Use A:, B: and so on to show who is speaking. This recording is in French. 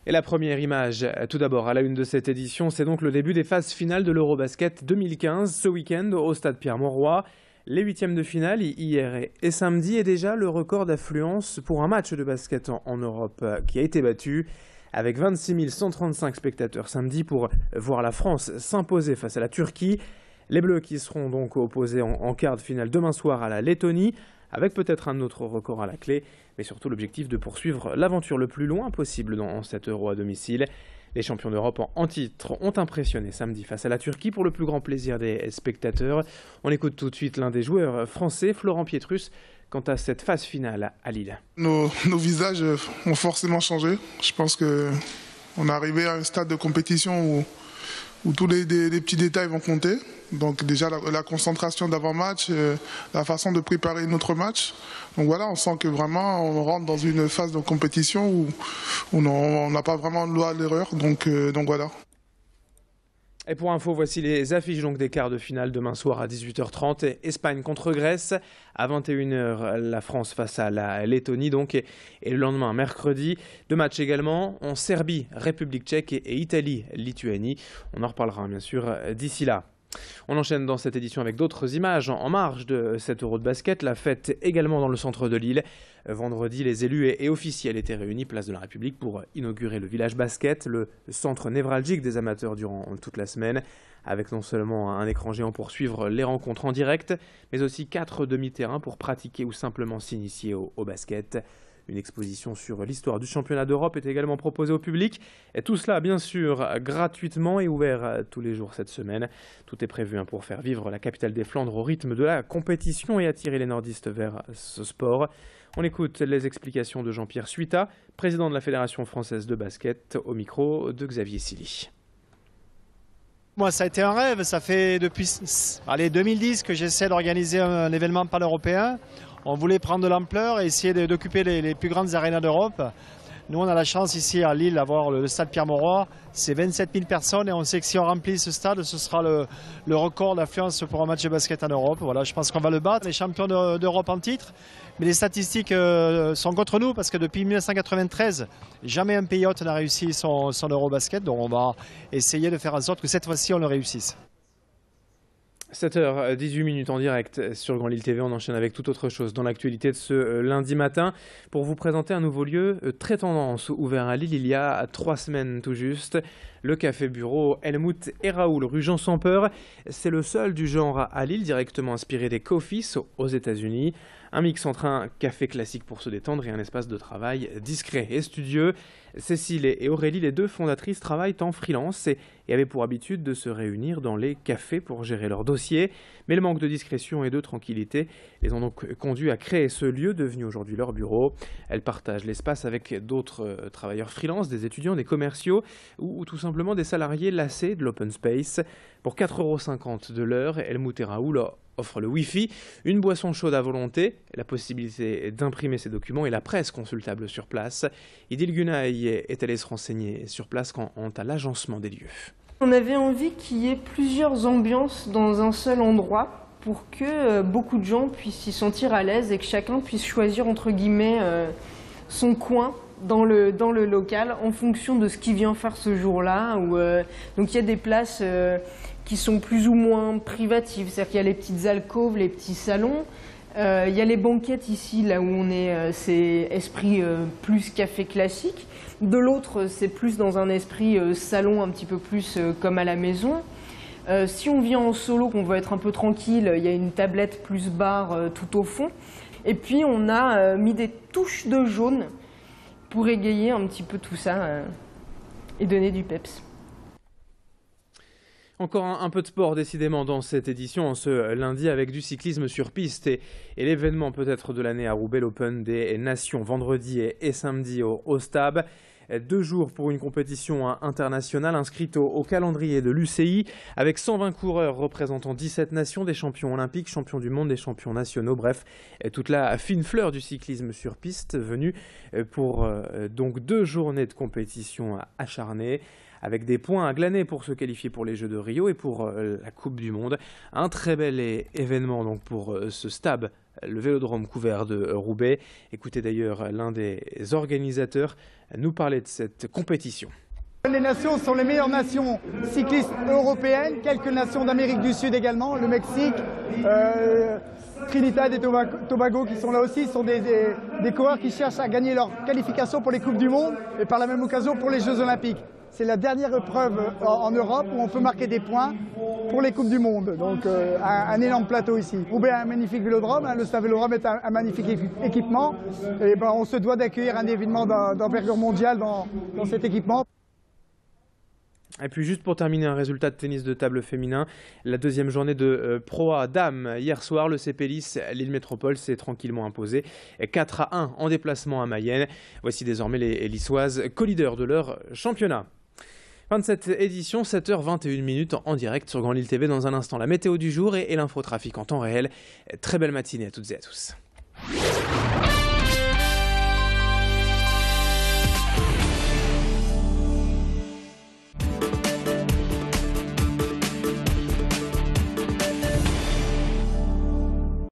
A: Et la première image, tout d'abord à la une de cette édition, c'est donc le début des phases finales de l'Eurobasket 2015, ce week-end au stade Pierre-Mauroy. Les huitièmes de finale, hier et samedi, et déjà le record d'affluence pour un match de basket en Europe qui a été battu, avec 26 135 spectateurs samedi pour voir la France s'imposer face à la Turquie. Les Bleus qui seront donc opposés en quart de finale demain soir à la Lettonie, avec peut-être un autre record à la clé, mais surtout l'objectif de poursuivre l'aventure le plus loin possible dans cet Euro à domicile. Les champions d'Europe en titre ont impressionné samedi face à la Turquie pour le plus grand plaisir des spectateurs. On écoute tout de suite l'un des joueurs français, Florent Pietrus, quant à cette phase finale à Lille.
B: Nos visages ont forcément changé. Je pense qu'on est arrivé à un stade de compétition où tous les petits détails vont compter. Donc déjà la concentration d'avant-match, la façon de préparer notre match. Donc voilà, on sent que vraiment on rentre dans une phase de compétition où on n'a pas vraiment de loi à l'erreur. Donc voilà.
A: Et pour info, voici les affiches donc des quarts de finale demain soir à 18h30. Espagne contre Grèce. À 21h, la France face à la Lettonie donc. Et le lendemain, mercredi, deux matchs également en Serbie, République tchèque et Italie, Lituanie. On en reparlera bien sûr d'ici là. On enchaîne dans cette édition avec d'autres images en marge de cet Euro de basket. La fête également dans le centre de Lille. Vendredi, les élus et officiels étaient réunis place de la République pour inaugurer le village basket, le centre névralgique des amateurs durant toute la semaine, avec non seulement un écran géant pour suivre les rencontres en direct, mais aussi 4 demi-terrains pour pratiquer ou simplement s'initier au basket. Une exposition sur l'histoire du championnat d'Europe est également proposée au public. Et tout cela, bien sûr, gratuitement et ouvert tous les jours cette semaine. Tout est prévu pour faire vivre la capitale des Flandres au rythme de la compétition et attirer les nordistes vers ce sport. On écoute les explications de Jean-Pierre Suita, président de la Fédération française de basket, au micro de Xavier Silly.
C: Moi, ça a été un rêve. Ça fait depuis 2010 que j'essaie d'organiser un événement pan-européen. On voulait prendre de l'ampleur et essayer d'occuper les plus grandes arénas d'Europe. Nous, on a la chance ici à Lille d'avoir le stade Pierre-Mauroy. C'est 27 000 personnes et on sait que si on remplit ce stade, ce sera le record d'affluence pour un match de basket en Europe. Voilà, je pense qu'on va le battre. Les champions d'Europe en titre. Mais les statistiques sont contre nous parce que depuis 1993, jamais un pays hôte n'a réussi son Eurobasket. Donc on va essayer de faire en sorte que cette fois-ci, on le réussisse.
A: 7h18 en direct sur Grand Lille TV, on enchaîne avec toute autre chose dans l'actualité de ce lundi matin pour vous présenter un nouveau lieu très tendance ouvert à Lille il y a 3 semaines tout juste. Le café bureau Helmut et Raoul rue Jean sans peur, c'est le seul du genre à Lille, directement inspiré des Coffees aux États-Unis. Un mix entre un café classique pour se détendre et un espace de travail discret et studieux. Cécile et Aurélie, les deux fondatrices, travaillent en freelance et avaient pour habitude de se réunir dans les cafés pour gérer leurs dossiers. Mais le manque de discrétion et de tranquillité les ont donc conduits à créer ce lieu devenu aujourd'hui leur bureau. Elles partagent l'espace avec d'autres travailleurs freelance, des étudiants, des commerciaux ou tout simplement des salariés lassés de l'open space. Pour 4,50 € de l'heure, Helmut et Raoul offre le Wi-Fi, une boisson chaude à volonté, la possibilité d'imprimer ses documents et la presse consultable sur place. Idil Gunay est allé se renseigner sur place quant à l'agencement des lieux.
D: On avait envie qu'il y ait plusieurs ambiances dans un seul endroit pour que beaucoup de gens puissent s'y sentir à l'aise et que chacun puisse choisir entre guillemets son coin dans le local en fonction de ce qu'il vient faire ce jour-là. Donc il y a des places qui sont plus ou moins privatives, c'est-à-dire qu'il y a les petites alcôves, les petits salons. Il y a les banquettes ici, là où on est, c'est esprit plus café classique. De l'autre, c'est plus dans un esprit salon, un petit peu plus comme à la maison. Si on vient en solo, qu'on veut être un peu tranquille, il y a une tablette plus bar tout au fond. Et puis on a mis des touches de jaune pour égayer un petit peu tout ça et donner du peps.
A: Encore un peu de sport décidément dans cette édition, ce lundi avec du cyclisme sur piste et l'événement peut-être de l'année à Roubaix, l'Open des Nations, vendredi et samedi au Stab. 2 jours pour une compétition internationale inscrite au calendrier de l'UCI avec 120 coureurs représentant 17 nations, des champions olympiques, champions du monde, des champions nationaux, bref, toute la fine fleur du cyclisme sur piste venue pour donc 2 journées de compétition acharnée, avec des points à glaner pour se qualifier pour les Jeux de Rio et pour la Coupe du Monde. Un très bel événement donc pour ce Stab le vélodrome couvert de Roubaix. Écoutez d'ailleurs l'un des organisateurs nous parler de cette compétition.
E: Les nations sont les meilleures nations cyclistes européennes, quelques nations d'Amérique du Sud également, le Mexique, Trinidad et Tobago qui sont là aussi, sont des coureurs qui cherchent à gagner leur qualification pour les Coupes du Monde et par la même occasion pour les Jeux Olympiques. C'est la dernière épreuve en Europe où on peut marquer des points pour les Coupes du Monde. Donc un énorme plateau ici. Roubaix a un magnifique vélodrome, le stade Vélodrome est un magnifique équipement. Et on se doit d'accueillir un événement d'envergure mondiale dans cet équipement.
A: Et puis juste pour terminer, un résultat de tennis de table féminin. La deuxième journée de Pro A Dames. Hier soir, le CP Lille Lille Métropole s'est tranquillement imposé 4-1 en déplacement à Mayenne. Voici désormais les Lissoises co-leaders de leur championnat. Fin de cette édition, 7h21 en direct sur Grand Lille TV. Dans un instant, la météo du jour et l'infotrafic en temps réel. Très belle matinée à toutes et à tous.